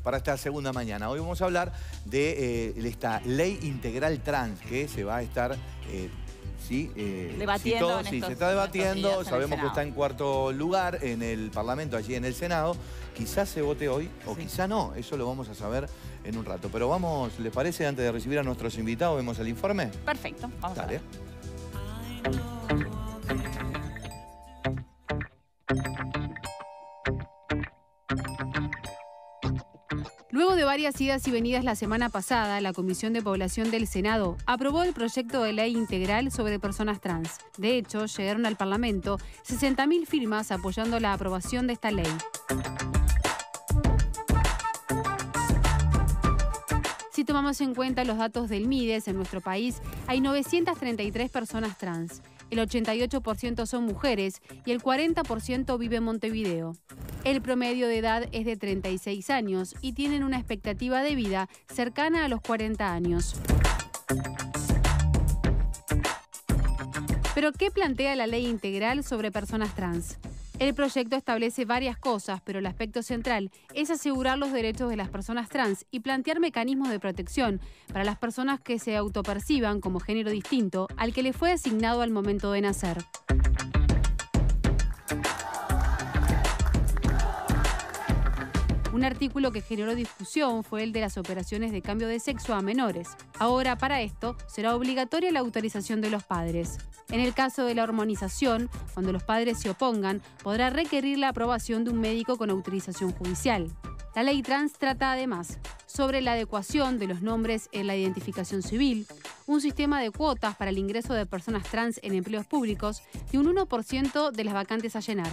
Para esta segunda mañana. Hoy vamos a hablar de esta ley integral trans que se va a estar debatiendo. Se está debatiendo, sabemos que está en cuarto lugar en el Parlamento, allí en el Senado. Quizás se vote hoy o quizá no, eso lo vamos a saber en un rato. Pero vamos, ¿les parece? Antes de recibir a nuestros invitados, ¿vemos el informe? Perfecto, vamos a ver. Luego de varias idas y venidas la semana pasada, la Comisión de Población del Senado aprobó el proyecto de ley integral sobre personas trans. De hecho, llegaron al Parlamento 60.000 firmas apoyando la aprobación de esta ley. Si tomamos en cuenta los datos del MIDES, en nuestro país hay 933 personas trans. El 88% son mujeres y el 40% vive en Montevideo. El promedio de edad es de 36 años y tienen una expectativa de vida cercana a los 40 años. ¿Pero qué plantea la ley integral sobre personas trans? El proyecto establece varias cosas, pero el aspecto central es asegurar los derechos de las personas trans y plantear mecanismos de protección para las personas que se autoperciban como género distinto al que le fue asignado al momento de nacer. Un artículo que generó discusión fue el de las operaciones de cambio de sexo a menores. Ahora, para esto, será obligatoria la autorización de los padres. En el caso de la hormonización, cuando los padres se opongan, podrá requerir la aprobación de un médico con autorización judicial. La ley trans trata además sobre la adecuación de los nombres en la identificación civil, un sistema de cuotas para el ingreso de personas trans en empleos públicos y un 1% de las vacantes a llenar.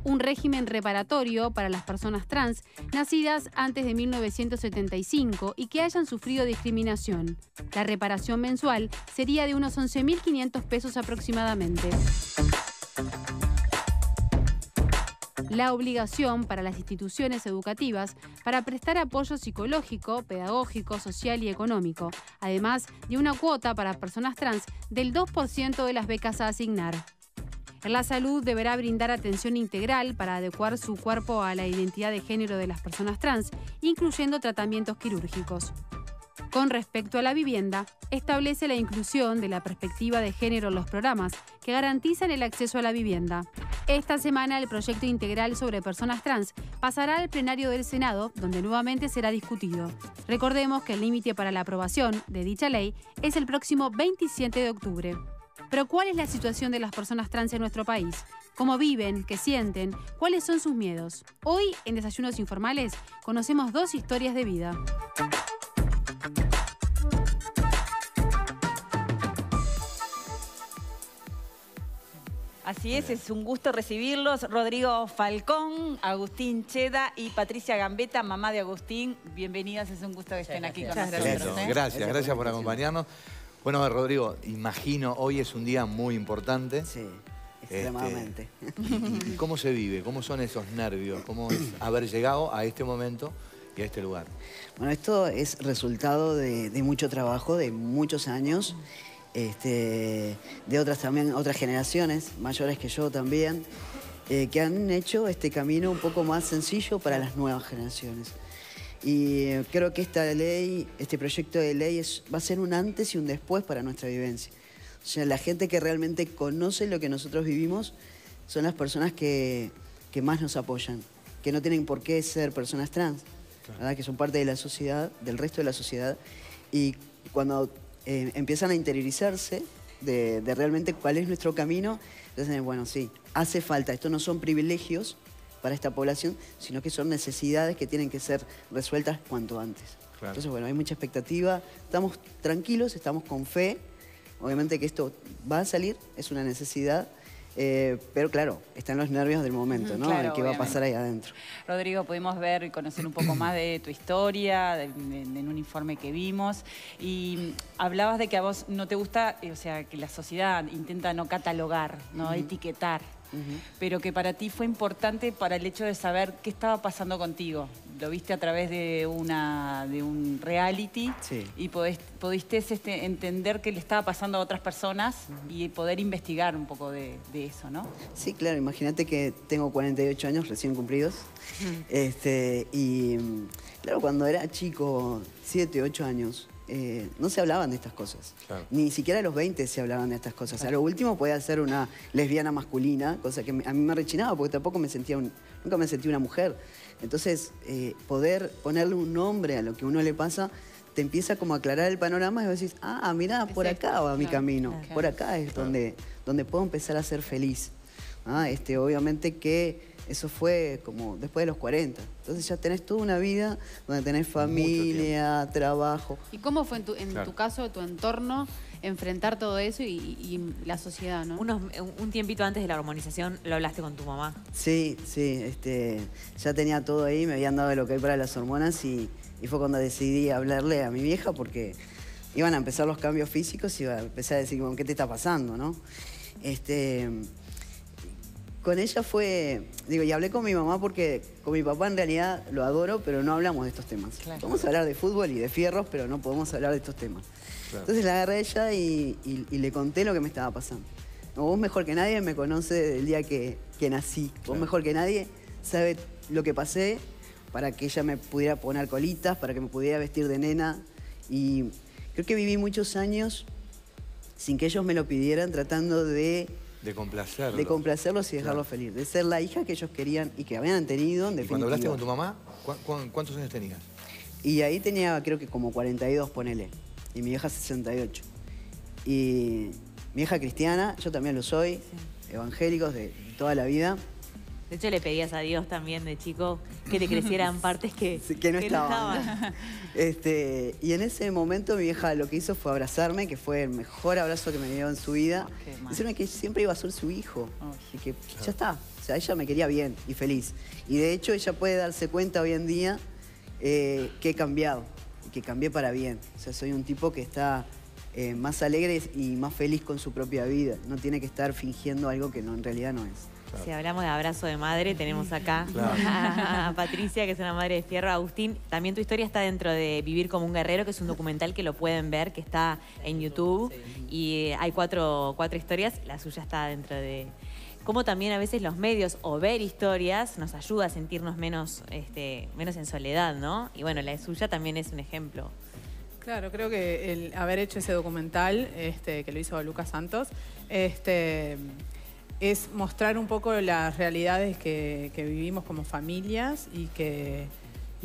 Un régimen reparatorio para las personas trans nacidas antes de 1975 y que hayan sufrido discriminación. La reparación mensual sería de unos 11.500 pesos aproximadamente. La obligación para las instituciones educativas para prestar apoyo psicológico, pedagógico, social y económico, además de una cuota para personas trans del 2% de las becas a asignar. La salud deberá brindar atención integral para adecuar su cuerpo a la identidad de género de las personas trans, incluyendo tratamientos quirúrgicos. Con respecto a la vivienda, establece la inclusión de la perspectiva de género en los programas que garantizan el acceso a la vivienda. Esta semana el proyecto integral sobre personas trans pasará al plenario del Senado, donde nuevamente será discutido. Recordemos que el límite para la aprobación de dicha ley es el próximo 27 de octubre. Pero ¿cuál es la situación de las personas trans en nuestro país? ¿Cómo viven? ¿Qué sienten? ¿Cuáles son sus miedos? Hoy, en Desayunos Informales, conocemos dos historias de vida. Así es un gusto recibirlos. Rodrigo Falcón, Agustín Cheda y Patricia Gambetta, mamá de Agustín. Bienvenidas, es un gusto que estén aquí con nosotros. Gracias por acompañarnos. Bueno, Rodrigo, imagino, hoy es un día muy importante. Sí, extremadamente. ¿Y cómo se vive? ¿Cómo son esos nervios? ¿Cómo es haber llegado a este momento y a este lugar? Bueno, esto es resultado de mucho trabajo, de muchos años, de otras generaciones, mayores que yo también, que han hecho este camino un poco más sencillo para las nuevas generaciones. Y creo que esta ley, este proyecto de ley va a ser un antes y un después para nuestra vivencia. O sea, la gente que realmente conoce lo que nosotros vivimos son las personas que más nos apoyan, que no tienen por qué ser personas trans, ¿verdad? Que son parte de la sociedad, del resto de la sociedad. Y cuando empiezan a interiorizarse de realmente cuál es nuestro camino, entonces, bueno, sí, hace falta. Estos no son privilegios para esta población, sino que son necesidades que tienen que ser resueltas cuanto antes. Claro. Entonces, bueno, hay mucha expectativa, estamos tranquilos, estamos con fe, obviamente que esto va a salir, es una necesidad, pero claro, están los nervios del momento, ¿no? Claro, ¿Qué va a pasar ahí adentro? Rodrigo, pudimos ver y conocer un poco más de tu historia, en un informe que vimos, y hablabas de que a vos no te gusta, o sea, que la sociedad intenta no catalogar, no etiquetar. Pero que para ti fue importante para el hecho de saber qué estaba pasando contigo, lo viste a través de un reality y pudiste entender qué le estaba pasando a otras personas y poder investigar un poco de eso, ¿no? Sí, claro, imagínate que tengo 48 años recién cumplidos. Y claro, cuando era chico, 7, 8 años, no se hablaban de estas cosas. Claro. Ni siquiera a los 20 se hablaban de estas cosas. Claro. A lo último podía ser una lesbiana masculina, cosa que a mí me rechinaba porque tampoco nunca me sentí una mujer. Entonces, poder ponerle un nombre a lo que a uno le pasa, te empieza como a aclarar el panorama y vos decís, ah, mirá, por acá va mi camino. Claro. Por acá es donde puedo empezar a ser feliz. Obviamente que eso fue como después de los 40. Entonces ya tenés toda una vida donde tenés familia, trabajo. ¿Y cómo fue en tu caso, tu entorno, enfrentar todo eso y la sociedad, ¿no? Un tiempito antes de la hormonización lo hablaste con tu mamá. Sí, ya tenía todo ahí, me habían dado lo que hay para las hormonas y fue cuando decidí hablarle a mi vieja porque iban a empezar los cambios físicos y iba a empezar a decir, ¿qué te está pasando, no? Con ella y hablé con mi mamá porque con mi papá en realidad lo adoro, pero no hablamos de estos temas. Claro. Podemos hablar de fútbol y de fierros, pero no podemos hablar de estos temas. Claro. Entonces la agarré a ella y le conté lo que me estaba pasando. Vos mejor que nadie me conoce desde el día que nací. Claro. Vos mejor que nadie sabe lo que pasé para que ella me pudiera poner colitas, para que me pudiera vestir de nena. Y creo que viví muchos años sin que ellos me lo pidieran, tratando de complacerlos. De complacerlos y dejarlos feliz. De ser la hija que ellos querían y que habían tenido, en definitiva. ¿Y cuando hablaste con tu mamá, cuántos años tenías? Y ahí tenía, creo que como 42, ponele. Y mi vieja 68. Y mi hija cristiana, yo también lo soy, evangélicos de toda la vida. De hecho, le pedías a Dios también de chico que te crecieran partes que no estaban. Y en ese momento mi vieja lo que hizo fue abrazarme, que fue el mejor abrazo que me dio en su vida. Decirme que siempre iba a ser su hijo. Y que ya está. O sea, ella me quería bien y feliz. Y de hecho, ella puede darse cuenta hoy en día que he cambiado. Y que cambié para bien. O sea, soy un tipo que está más alegre y más feliz con su propia vida. No tiene que estar fingiendo algo que en realidad no es. Claro. Si hablamos de abrazo de madre, tenemos acá a Patricia, que es una madre de fierro. Agustín, también tu historia está dentro de Vivir como un guerrero, que es un documental que lo pueden ver, que está en YouTube. Y hay cuatro historias, la suya está dentro de... Cómo también a veces los medios o ver historias nos ayuda a sentirnos menos en soledad, ¿no? Y bueno, la suya también es un ejemplo. Claro, creo que el haber hecho ese documental, que lo hizo Lucas Santos, es mostrar un poco las realidades que vivimos como familias y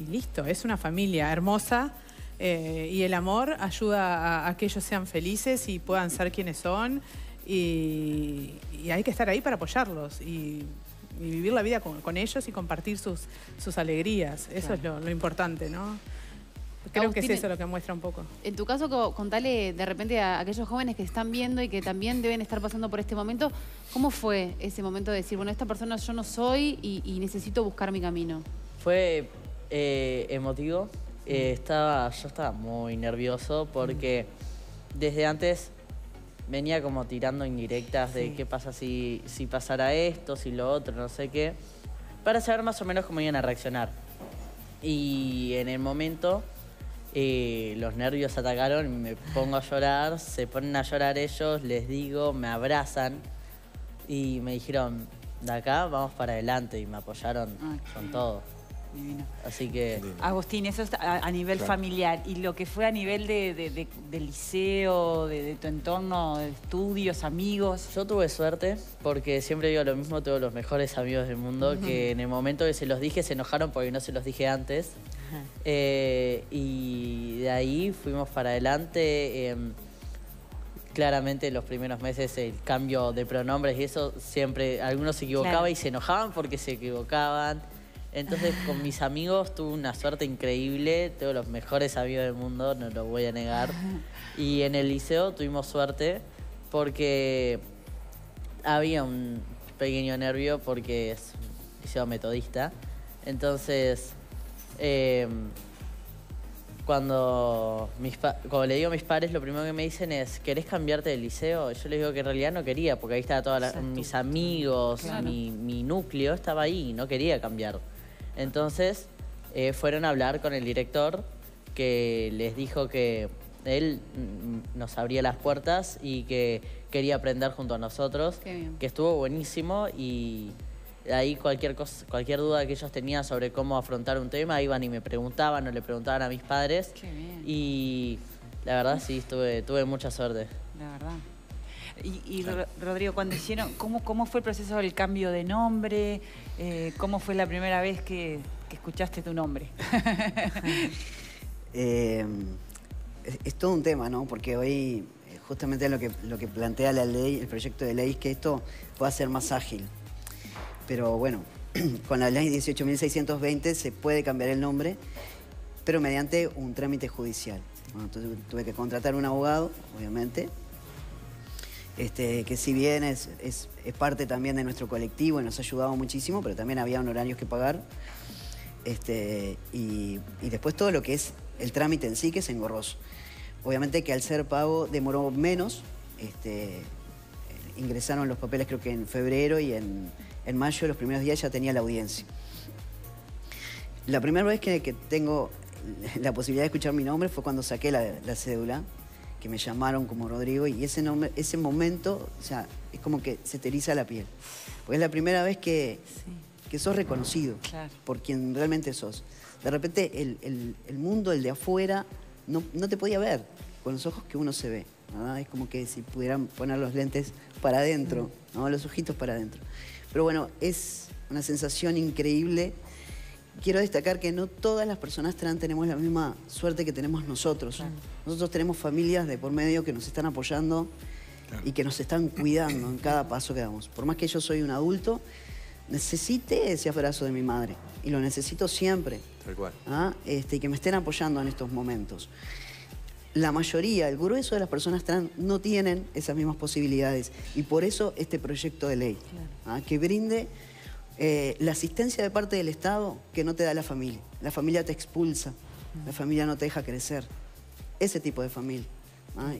listo, es una familia hermosa y el amor ayuda a que ellos sean felices y puedan ser quienes son y hay que estar ahí para apoyarlos y vivir la vida con ellos y compartir sus alegrías. Eso es lo importante, ¿no? Creo Agustín, que es eso lo que muestra un poco. En tu caso, contale de repente a aquellos jóvenes que están viendo y que también deben estar pasando por este momento, ¿cómo fue ese momento de decir, bueno, esta persona yo no soy y necesito buscar mi camino? Fue emotivo. Yo estaba muy nervioso porque desde antes venía como tirando indirectas de qué pasa si pasara esto, si lo otro, no sé qué, para saber más o menos cómo iban a reaccionar. Y en el momento... los nervios atacaron y me pongo a llorar, se ponen a llorar ellos, les digo, me abrazan y me dijeron, de acá vamos para adelante y me apoyaron con todo. Divino. Así que... Agustín, eso es a nivel familiar. Y lo que fue a nivel de liceo, de tu entorno, de estudios, amigos. Yo tuve suerte porque siempre digo lo mismo, tengo los mejores amigos del mundo que en el momento que se los dije se enojaron porque no se los dije antes. Y de ahí fuimos para adelante. Claramente los primeros meses el cambio de pronombres y eso siempre algunos se equivocaban y se enojaban porque se equivocaban. Entonces con mis amigos tuve una suerte increíble, tengo los mejores amigos del mundo, no lo voy a negar. Y en el liceo tuvimos suerte porque había un pequeño nervio porque es un liceo metodista. Entonces, cuando le digo a mis padres, lo primero que me dicen es, ¿querés cambiarte de liceo? Yo les digo que en realidad no quería, porque ahí estaban mis amigos, mi núcleo estaba ahí y no quería cambiar. Entonces, fueron a hablar con el director, que les dijo que él nos abría las puertas y que quería aprender junto a nosotros, que estuvo buenísimo, y ahí cualquier duda que ellos tenían sobre cómo afrontar un tema, iban y me preguntaban o le preguntaban a mis padres. Qué bien. Y la verdad sí, tuve mucha suerte. La verdad. Y Rodrigo, cuando hicieron, ¿cómo fue el proceso del cambio de nombre? ¿Cómo fue la primera vez que escuchaste tu nombre? Es todo un tema, ¿no? Porque hoy justamente lo que plantea la ley, el proyecto de ley, es que esto pueda ser más ágil. Pero bueno, con la ley 18.620 se puede cambiar el nombre, pero mediante un trámite judicial. Bueno, entonces tuve que contratar un abogado, obviamente, que si bien es parte también de nuestro colectivo y nos ha ayudado muchísimo, pero también había honorarios que pagar. Y después todo lo que es el trámite en sí, que es engorroso. Obviamente que al ser pago demoró menos. Ingresaron los papeles creo que en febrero, y en mayo, los primeros días, ya tenía la audiencia. La primera vez que tengo la posibilidad de escuchar mi nombre fue cuando saqué la cédula, que me llamaron como Rodrigo, y ese momento, o sea, es como que se te eriza la piel. Porque es la primera vez que sos reconocido por quien realmente sos. De repente el mundo, el de afuera, no te podía ver con los ojos que uno se ve, ¿verdad? Es como que si pudieran poner los lentes para adentro, ¿no? Los ojitos para adentro. Pero bueno, es una sensación increíble. Quiero destacar que no todas las personas trans tenemos la misma suerte que tenemos nosotros. Claro. Nosotros tenemos familias de por medio que nos están apoyando y que nos están cuidando en cada paso que damos. Por más que yo soy un adulto, necesité ese abrazo de mi madre, y lo necesito siempre. Tal cual. Y que me estén apoyando en estos momentos. La mayoría, el grueso de las personas trans no tienen esas mismas posibilidades, y por eso este proyecto de ley, que brinde la asistencia de parte del Estado que no te da la familia. La familia te expulsa, la familia no te deja crecer. Ese tipo de familia.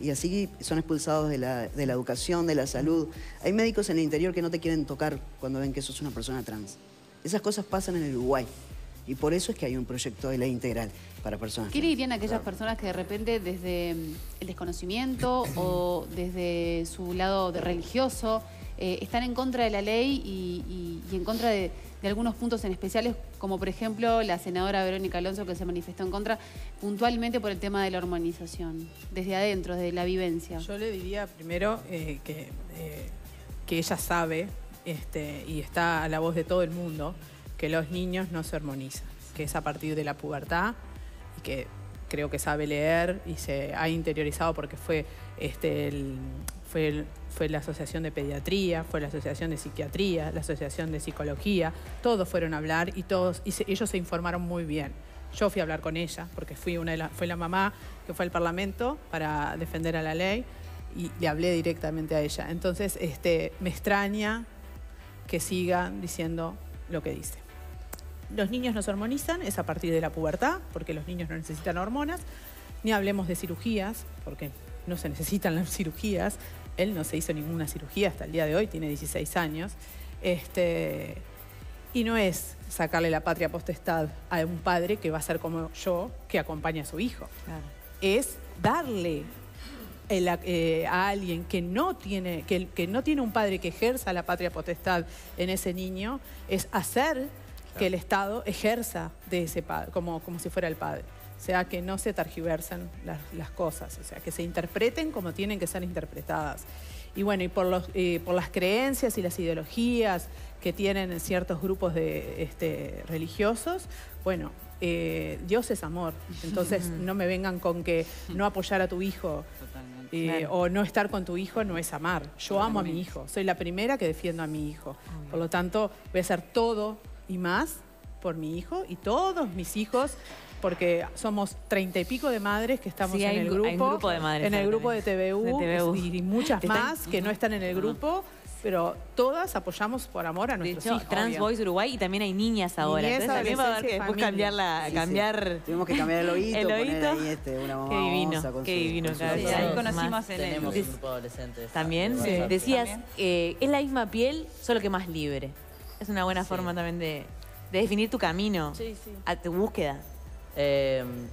Y así son expulsados de la educación, de la salud. Hay médicos en el interior que no te quieren tocar cuando ven que sos una persona trans. Esas cosas pasan en el Uruguay. Y por eso es que hay un proyecto de ley integral para personas trans. ¿Qué le dirían a aquellas personas que de repente desde el desconocimiento o desde su lado religioso están en contra de la ley y en contra de algunos puntos en especiales, como por ejemplo la senadora Verónica Alonso, que se manifestó en contra puntualmente por el tema de la hormonización, desde adentro, desde la vivencia? Yo le diría primero que ella sabe, y está a la voz de todo el mundo, que los niños no se hormonizan, que es a partir de la pubertad, y que creo que sabe leer y se ha interiorizado porque fue la Asociación de Pediatría, fue la Asociación de Psiquiatría, la Asociación de Psicología, todos fueron a hablar y ellos se informaron muy bien. Yo fui a hablar con ella porque fue la mamá que fue al Parlamento para defender a la ley, y le hablé directamente a ella. Entonces, me extraña que siga diciendo lo que dice. Los niños no se hormonizan, es a partir de la pubertad, porque los niños no necesitan hormonas. Ni hablemos de cirugías, porque no se necesitan las cirugías. Él no se hizo ninguna cirugía hasta el día de hoy, tiene 16 años. Y no es sacarle la patria potestad a un padre que va a ser como yo, que acompaña a su hijo. Claro. Es darle a alguien que no tiene un padre que ejerza la patria potestad en ese niño, es hacer que el Estado ejerza de ese padre, como si fuera el padre. O sea, que no se tergiversen las cosas, o sea, que se interpreten como tienen que ser interpretadas. Y bueno, y por las creencias y las ideologías que tienen ciertos grupos religiosos, bueno, Dios es amor. Entonces no me vengan con que no apoyar a tu hijo o no estar con tu hijo no es amar. Yo amo a mi hijo, soy la primera que defiendo a mi hijo. Por lo tanto, voy a hacer todo y más por mi hijo y todos mis hijos, porque somos 30 y pico de madres que estamos en el grupo, hay un grupo de madres, en el grupo de TVU, y muchas más que no están en el grupo, pero todas apoyamos por amor a nuestros hijos. Trans Boys Uruguay, y también hay niñas ahora. Niñez, entonces también va a haber que después cambiar Tuvimos que cambiar el oído, poner ahí una mamá. Qué divino, qué divino. Ahí conocimos tenemos un grupo de adolescentes. También, decías, es la misma piel, solo que más libre. Es una buena forma también de De definir tu camino. Sí, sí. A tu búsqueda.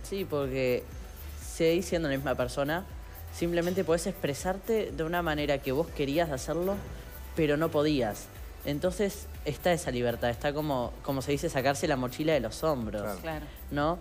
Sí, porque seguís siendo la misma persona. Simplemente podés expresarte de una manera que vos querías hacerlo, pero no podías. Entonces está esa libertad, está como se dice, sacarse la mochila de los hombros. Claro. ¿No?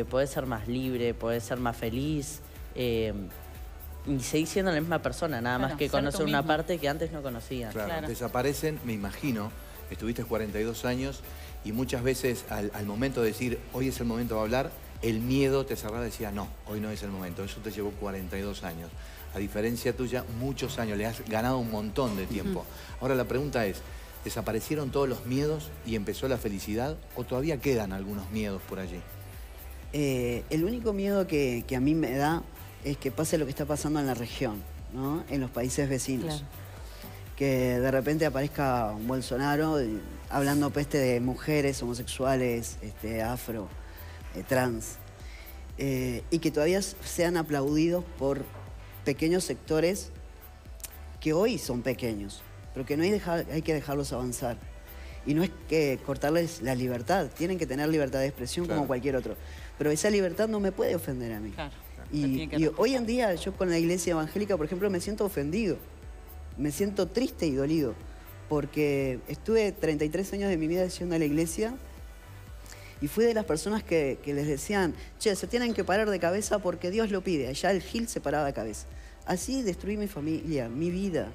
Podés ser más libre, podés ser más feliz. Y seguís siendo la misma persona, nada más que conocer una parte que antes no conocías. Claro. Desaparecen, me imagino, estuviste 42 años y muchas veces al momento de decir, hoy es el momento de hablar, el miedo te cerraba y decía, no, hoy no es el momento. Eso te llevó 42 años. A diferencia tuya, muchos años, le has ganado un montón de tiempo. Ahora la pregunta es, ¿desaparecieron todos los miedos y empezó la felicidad o todavía quedan algunos miedos por allí? El único miedo que a mí me da es que pase lo que está pasando en la región, ¿no? En los países vecinos. Claro. Que de repente aparezca un Bolsonaro hablando peste de mujeres, homosexuales, afro, trans, y que todavía sean aplaudidos por pequeños sectores que hoy son pequeños, pero que no hay que dejarlos avanzar. Y no es que cortarles la libertad, tienen que tener libertad de expresión como cualquier otro. Pero esa libertad no me puede ofender a mí. Claro. Y hoy en día yo con la iglesia evangélica, por ejemplo, me siento ofendido. Me siento triste y dolido. Porque estuve 33 años de mi vida yendo a la iglesia y fui de las personas que les decían, che, se tienen que parar de cabeza porque Dios lo pide. Allá el Gil se paraba de cabeza. Así destruí mi familia, mi vida,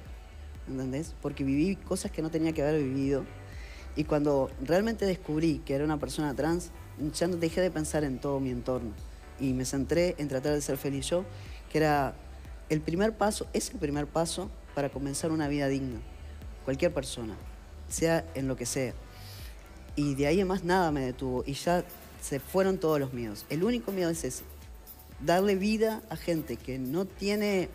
¿entendés? Porque viví cosas que no tenía que haber vivido. Y cuando realmente descubrí que era una persona trans, ya no dejé de pensar en todo mi entorno. Y me centré en tratar de ser feliz yo, que era el primer paso, es el primer paso para comenzar una vida digna. Cualquier persona, sea en lo que sea. Y de ahí en más nada me detuvo y ya se fueron todos los miedos. El único miedo es ese, darle vida a gente que no tiene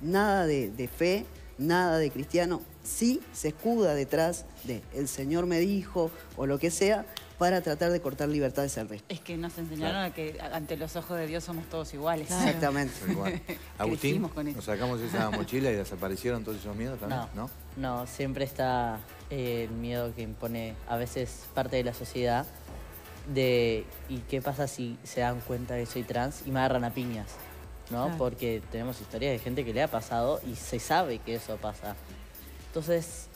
nada de fe, nada de cristiano, sí se escuda detrás de el Señor me dijo o lo que sea, para tratar de cortar libertades al resto. Es que nos enseñaron a que ante los ojos de Dios somos todos iguales. Claro. Exactamente. Igual. Agustín, ¿nos sacamos esa mochila y desaparecieron todos esos miedos también? No, siempre está el miedo que impone a veces parte de la sociedad de ¿y qué pasa si se dan cuenta que soy trans y me agarran a piñas? ¿No? Claro. Porque tenemos historias de gente que le ha pasado y se sabe que eso pasa. Entonces,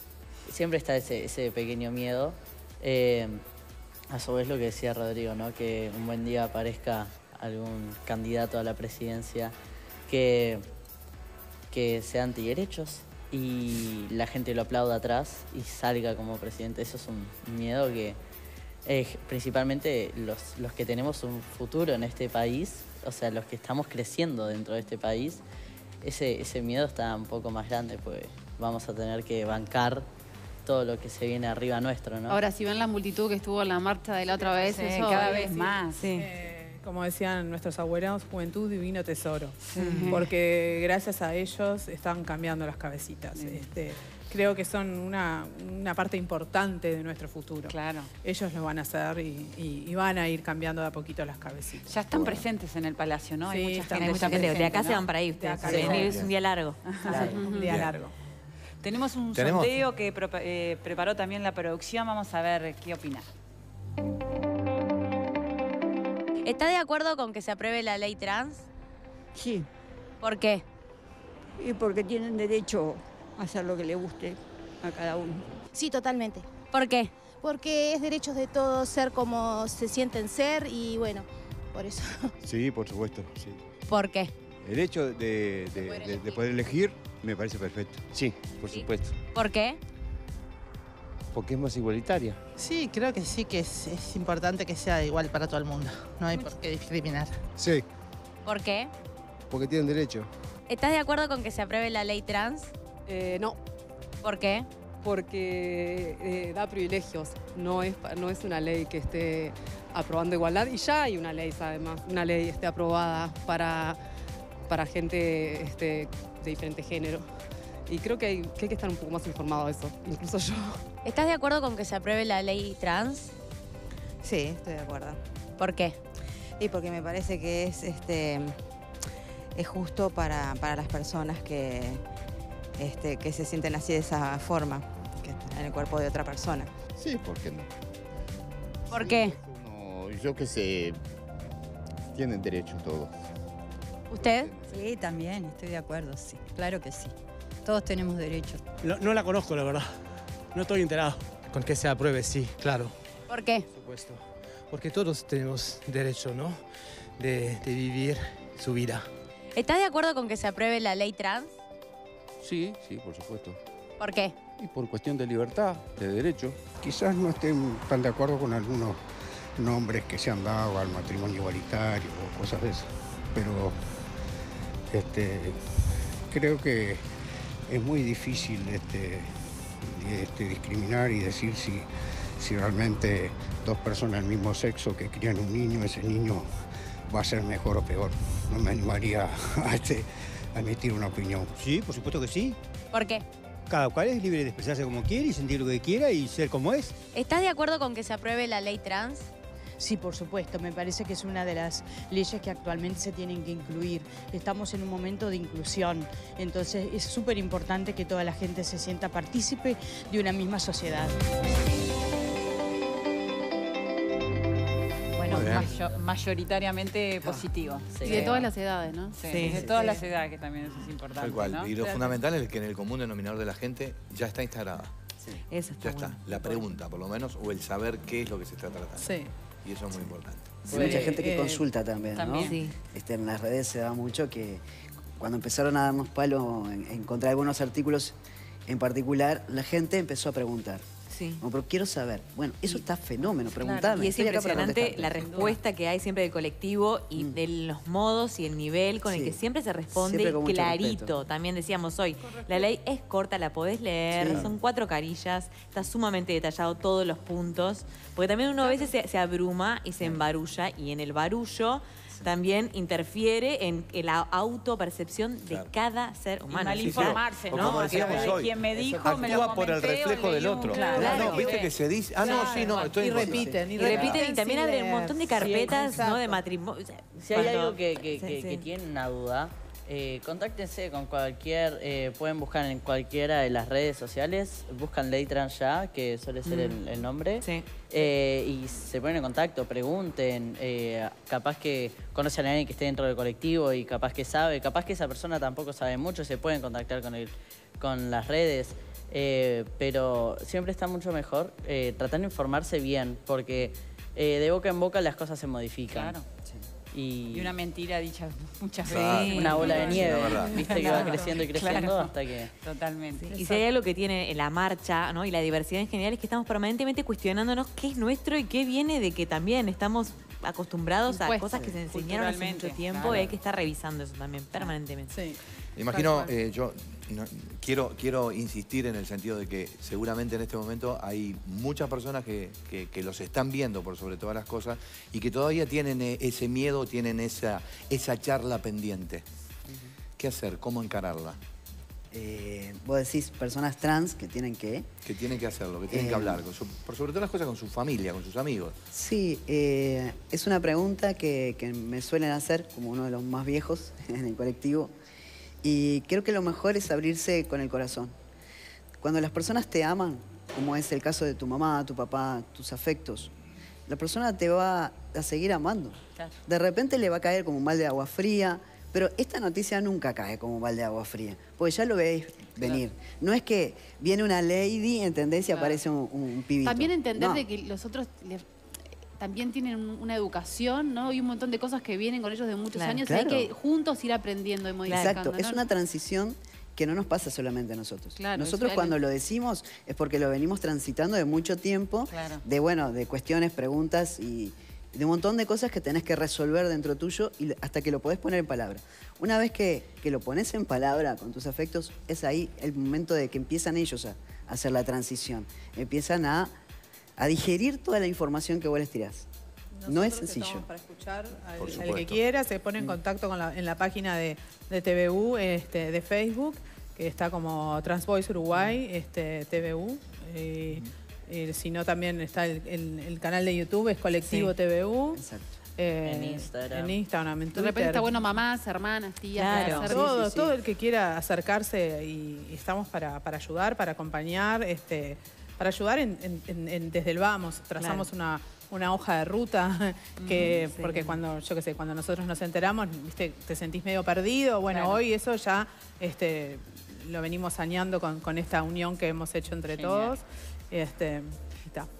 siempre está ese pequeño miedo. A su vez lo que decía Rodrigo, ¿no? Que un buen día aparezca algún candidato a la presidencia que sea antiderechos y la gente lo aplauda atrás y salga como presidente. Eso es un miedo que principalmente los que tenemos un futuro en este país, o sea, los que estamos creciendo dentro de este país, ese miedo está un poco más grande, pues vamos a tener que bancar todo lo que se viene arriba nuestro, ¿no? Ahora, si ven la multitud que estuvo en la marcha de la otra vez, eso cada vez más. Sí. Como decían nuestros abuelos, juventud, divino tesoro. Porque gracias a ellos están cambiando las cabecitas. Creo que son una parte importante de nuestro futuro. Claro. Ellos lo van a hacer y van a ir cambiando de a poquito las cabecitas. Ya están presentes en el Palacio, ¿no? Sí, hay mucha gente presente, de acá se van para ahí ustedes. Es un día largo. Un día largo. Tenemos un sondeo que preparó también la producción. Vamos a ver qué opina. ¿Está de acuerdo con que se apruebe la ley trans? Sí. ¿Por qué? Y porque tienen derecho a hacer lo que le guste a cada uno. Sí, totalmente. ¿Por qué? Porque es derecho de todos ser como se sienten ser y bueno, por eso. Sí, por supuesto, sí. ¿Por qué? El hecho de poder elegir me parece perfecto. Sí, por supuesto. ¿Por qué? Porque es más igualitaria. Sí, creo que sí, que es importante que sea igual para todo el mundo. No hay por qué discriminar. Sí. ¿Por qué? Porque tienen derecho. ¿Estás de acuerdo con que se apruebe la ley trans? No. ¿Por qué? Porque da privilegios. No es una ley que esté aprobando igualdad. Y ya hay una ley, además. Una ley aprobada para gente de diferente género. Y creo que hay que estar un poco más informado de eso, incluso yo. ¿Estás de acuerdo con que se apruebe la ley trans? Sí, estoy de acuerdo. ¿Por qué? Y porque me parece que es justo para las personas que se sienten así de esa forma, que están en el cuerpo de otra persona. Sí, ¿por qué no? ¿Por qué? No, yo qué sé, tienen derecho todos. ¿Usted? Sí, también, estoy de acuerdo, sí, claro que sí. Todos tenemos derechos. No la conozco, la verdad. No estoy enterado. Con que se apruebe, sí, claro. ¿Por qué? Por supuesto. Porque todos tenemos derecho, ¿no? De vivir su vida. ¿Estás de acuerdo con que se apruebe la ley trans? Sí, por supuesto. ¿Por qué? Y por cuestión de libertad, de derecho. Quizás no estén tan de acuerdo con algunos nombres que se han dado al matrimonio igualitario o cosas de eso, pero creo que es muy difícil discriminar y decir si realmente dos personas del mismo sexo que crían un niño, ese niño va a ser mejor o peor. No me animaría a emitir una opinión. Sí, por supuesto que sí. ¿Por qué? Cada cual es libre de expresarse como quiere y sentir lo que quiera y ser como es. ¿Estás de acuerdo con que se apruebe la ley trans? Sí, por supuesto. Me parece que es una de las leyes que actualmente se tienen que incluir. Estamos en un momento de inclusión. Entonces es súper importante que toda la gente se sienta partícipe de una misma sociedad. Bueno, mayoritariamente positivo. Sí. Y de todas las edades, ¿no? Sí, de todas las edades, que también eso es importante. Tal cual. ¿no? Y lo fundamental es que en el común denominador de la gente ya está instaurada. Sí. Eso está ya está. La pregunta, por lo menos, o el saber qué es lo que se está tratando. Sí. Y eso es muy importante. Hay mucha gente que consulta también, ¿no? Sí. En las redes se da mucho que cuando empezaron a darnos palo en contra de algunos artículos en particular, la gente empezó a preguntar. Sí. Como, pero quiero saber. Bueno, eso está fenómeno, preguntarme. Y es impresionante la respuesta que hay siempre del colectivo y de los modos y el nivel con el que siempre se responde clarito. También decíamos hoy, la ley es corta, la podés leer, son 4 carillas, está sumamente detallado todos los puntos, porque también uno a veces se abruma y se embarulla, y en el barullo también interfiere en la autopercepción de cada ser humano. Y mal informarse, ¿no? Como decíamos hoy, quien me dijo, me lo actúa por el reflejo del otro. Claro. No, viste que se dice, y repiten, y también abren un montón de carpetas, ¿no? De matrimonio. Si hay algo que tienen una duda, contáctense con cualquier, pueden buscar en cualquiera de las redes sociales, buscan Ley Trans Ya, que suele ser el nombre, y se ponen en contacto, pregunten, capaz que conocen a alguien que esté dentro del colectivo y capaz que sabe, capaz que esa persona tampoco sabe mucho, se pueden contactar con las redes, pero siempre está mucho mejor tratar de informarse bien, porque de boca en boca las cosas se modifican. Claro. Y una mentira dicha muchas veces. Sí. Una bola de nieve, viste que va creciendo y creciendo hasta que... Totalmente. Y si hay algo que tiene la marcha, ¿no? Y la diversidad en general es que estamos permanentemente cuestionándonos qué es nuestro y qué viene de que también estamos acostumbrados a cosas que se enseñaron hace mucho tiempo y hay que estar revisando eso también permanentemente. Sí. Imagino, yo quiero insistir en el sentido de que seguramente en este momento hay muchas personas que los están viendo por sobre todas las cosas y que todavía tienen ese miedo, tienen esa charla pendiente. ¿Qué hacer? ¿Cómo encararla? Vos decís personas trans que tienen que... Que tienen que hacerlo, que tienen que hablar, por sobre todas las cosas con su familia, con sus amigos. Sí, es una pregunta que me suelen hacer como uno de los más viejos en el colectivo. Y creo que lo mejor es abrirse con el corazón. Cuando las personas te aman, como es el caso de tu mamá, tu papá, tus afectos, la persona te va a seguir amando. Claro. De repente le va a caer como un balde de agua fría, pero esta noticia nunca cae como un balde de agua fría, porque ya lo veis venir. Claro. No es que viene una lady, ¿entendés? Y aparece un pibito. También entender de que los otros... también tienen una educación, ¿no? Y un montón de cosas que vienen con ellos de muchos años. Claro. Y hay que juntos ir aprendiendo y modificando. Exacto, ¿no? es una transición que no nos pasa solamente a nosotros. Claro, nosotros cuando lo decimos es porque lo venimos transitando de mucho tiempo, de cuestiones, preguntas y de un montón de cosas que tenés que resolver dentro tuyo y hasta que lo podés poner en palabra. Una vez que lo pones en palabra con tus afectos, es ahí el momento de que empiezan ellos a hacer la transición. Empiezan a digerir toda la información que vos les tirás. No es sencillo. Para escuchar al que quiera, se pone en contacto en la página de TVU, de Facebook, que está como Transvoice Uruguay, TVU. Si no, también está el canal de YouTube, es Colectivo TVU. Exacto. En Instagram, en Twitter. De repente está bueno mamás, hermanas, tías. Claro, todo el que quiera acercarse y estamos para ayudar, para acompañar, para ayudar desde el vamos. Trazamos una hoja de ruta, porque cuando, yo qué sé, cuando nosotros nos enteramos, ¿viste? Te sentís medio perdido. Bueno, claro. Hoy eso ya lo venimos saneando con esta unión que hemos hecho entre todos.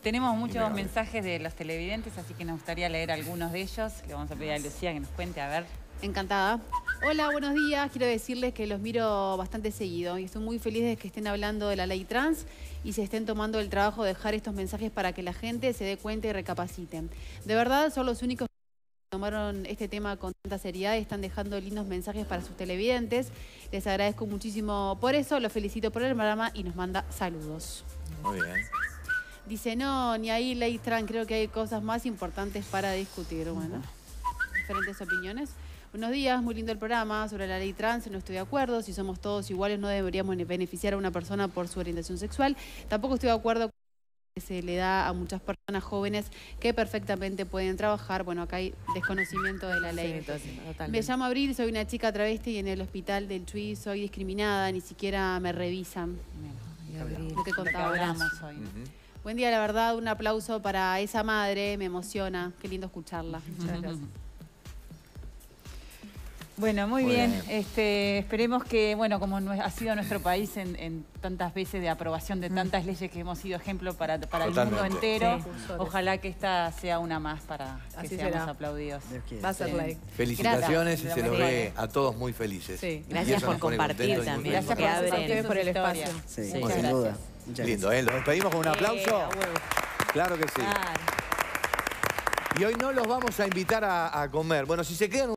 Tenemos muchos mensajes de los televidentes, así que nos gustaría leer algunos de ellos. Le vamos a pedir a Lucía que nos cuente, a ver. Encantada. Hola, buenos días. Quiero decirles que los miro bastante seguido y estoy muy feliz de que estén hablando de la ley trans y se estén tomando el trabajo de dejar estos mensajes para que la gente se dé cuenta y recapaciten. De verdad, son los únicos que tomaron este tema con tanta seriedad y están dejando lindos mensajes para sus televidentes. Les agradezco muchísimo por eso, los felicito por el programa y nos manda saludos. Muy bien. Dice, no, ni ahí ley trans, creo que hay cosas más importantes para discutir. Bueno, diferentes opiniones. Buenos días, muy lindo el programa sobre la ley trans, no estoy de acuerdo. Si somos todos iguales no deberíamos beneficiar a una persona por su orientación sexual. Tampoco estoy de acuerdo con que se le da a muchas personas jóvenes que perfectamente pueden trabajar. Bueno, acá hay desconocimiento de la ley. Sí, me llamo Abril, soy una chica travesti y en el hospital del Chuy soy discriminada, ni siquiera me revisan. Lo que contábamos hoy. Buen día, la verdad, un aplauso para esa madre, me emociona. Qué lindo escucharla. Muchas gracias. Bueno, muy bien. Esperemos que, bueno, como ha sido nuestro país en tantas veces de aprobación de tantas leyes que hemos sido ejemplo para el mundo entero, ojalá que esta sea una más para que seamos aplaudidos. Va a ser ley. Felicitaciones y se los ve a todos muy felices. Sí. Gracias por compartir también. Gracias por ustedes por el espacio. Sí, sin duda. Lindo, ¿eh? ¿Los despedimos con un aplauso? Claro que sí. Y hoy no los vamos a invitar a comer. Bueno, si se quedan